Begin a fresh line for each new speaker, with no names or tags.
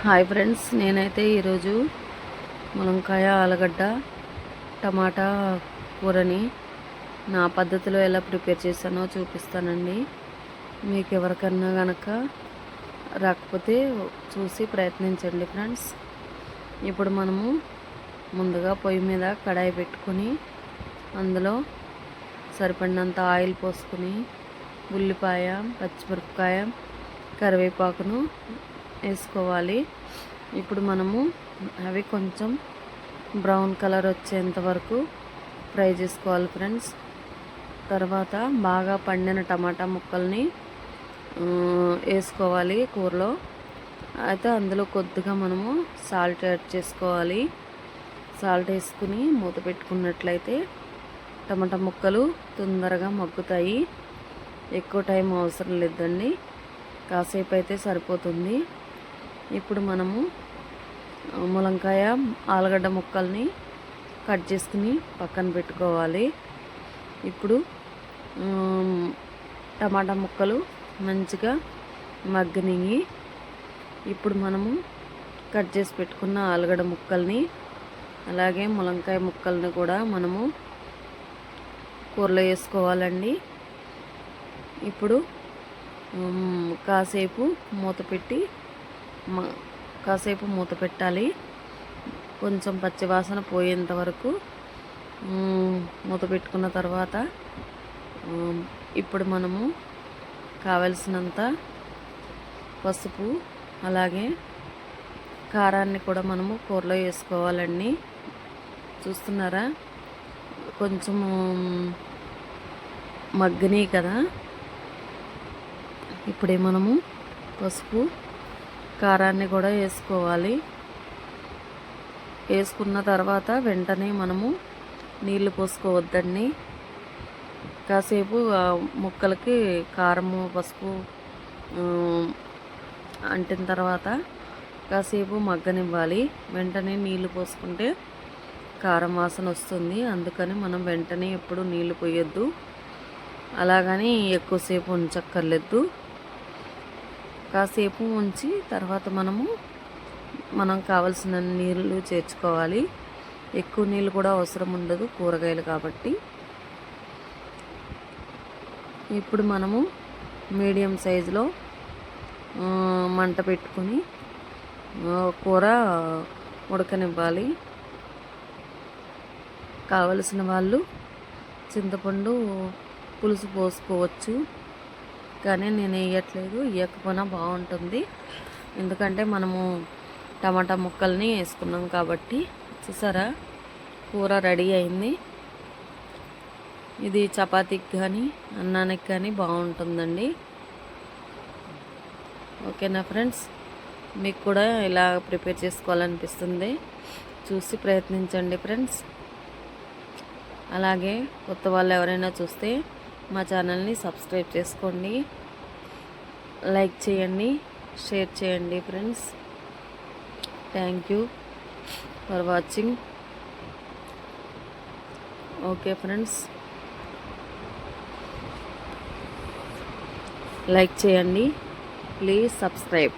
Hi friends, నేనైతే ఈరోజు ములంకాయ ఆలుగడ్డ టమాటా కూరని నా పద్ధతిలో ఎలా ప్రిపేర్ చేశానో చూపిస్తానండి. మీకు ఎవరికన్నా కనుక రాకపోతే చూసి ప్రయత్నించండి ఫ్రెండ్స్. ఇప్పుడు మనము ముందుగా పొయ్యి మీద కడాయి పెట్టుకొని అందులో సరిపడినంత ఆయిల్ పోసుకొని ఉల్లిపాయ, పచ్చిమిరపకాయ, కరివేపాకును వేసుకోవాలి. ఇప్పుడు మనము అవి కొంచెం బ్రౌన్ కలర్ వచ్చేంత వరకు ఫ్రై చేసుకోవాలి ఫ్రెండ్స్. తర్వాత బాగా పండిన టమాటా ముక్కల్ని వేసుకోవాలి కూరలో. అయితే అందులో కొద్దిగా మనము సాల్ట్ యాడ్ చేసుకోవాలి. సాల్ట్ వేసుకుని మూత పెట్టుకున్నట్లయితే టమాటా ముక్కలు తొందరగా మగ్గుతాయి. ఎక్కువ టైం అవసరం లేదండి, కాసేపు అయితే సరిపోతుంది. ఇప్పుడు మనము ములంకాయ ఆలుగడ్డ ముక్కల్ని కట్ చేసుకుని పక్కన పెట్టుకోవాలి. ఇప్పుడు టమాటా ముక్కలు మంచిగా మగ్గనియి. ఇప్పుడు మనము కట్ చేసి పెట్టుకున్న ఆలుగడ్డ ముక్కల్ని అలాగే ములంకాయ ముక్కల్ని కూడా మనము కూరలో వేసుకోవాలండి. ఇప్పుడు కాసేపు మూత పెట్టాలి. కొంచెం పచ్చివాసన పోయేంత వరకు మూత పెట్టుకున్న తర్వాత ఇప్పుడు మనము కావలసినంత పసుపు అలాగే కారాన్ని కూడా మనము కూరలో వేసుకోవాలండి. చూస్తున్నారా, కొంచెం మగ్గని కదా. ఇప్పుడే మనము పసుపు కారాన్ని కూడా వేసుకోవాలి. వేసుకున్న తర్వాత వెంటనే మనము నీళ్లు పోసుకోవద్దండి. కాసేపు ముక్కలకి కారము పసుపు అంటిన తర్వాత కాసేపు మగ్గనివ్వాలి. వెంటనే నీళ్లు పోసుకుంటే కారం వాసన వస్తుంది. అందుకని మనం వెంటనే ఎప్పుడు నీళ్లు పోయొద్దు, అలాగని ఎక్కువసేపు ఉంచక్కర్లేదు. కాసేపు ఉంచి తర్వాత మనం కావలసిన నీళ్ళు చేర్చుకోవాలి. ఎక్కువ నీళ్ళు కూడా అవసరం ఉండదు కూరగాయలు కాబట్టి. ఇప్పుడు మనము మీడియం సైజులో మంట పెట్టుకొని కూర ఉడకనివ్వాలి. కావలసిన వాళ్ళు చింతపండు పులుసు పోసుకోవచ్చు, కానీ నేను వేయట్లేదు. వేయకపోయినా బాగుంటుంది, ఎందుకంటే మనము టమాటా ముక్కల్ని వేసుకున్నాం కాబట్టి. చూసారా, కూర రెడీ అయింది. ఇది చపాతీకి కానీ అన్నానికి కానీ బాగుంటుందండి. ఓకేనా ఫ్రెండ్స్, మీకు కూడా ఇలా ప్రిపేర్ చేసుకోవాలనిపిస్తుంది, చూసి ప్రయత్నించండి ఫ్రెండ్స్. అలాగే కొత్త వాళ్ళు ఎవరైనా చూస్తే మా ఛానల్ని సబ్స్క్రైబ్ చేసుకోండి, లైక్ చేయండి, షేర్ చేయండి friends. Thank you for watching. Okay friends, like చేయండి, ప్లీజ్ సబ్స్క్రైబ్.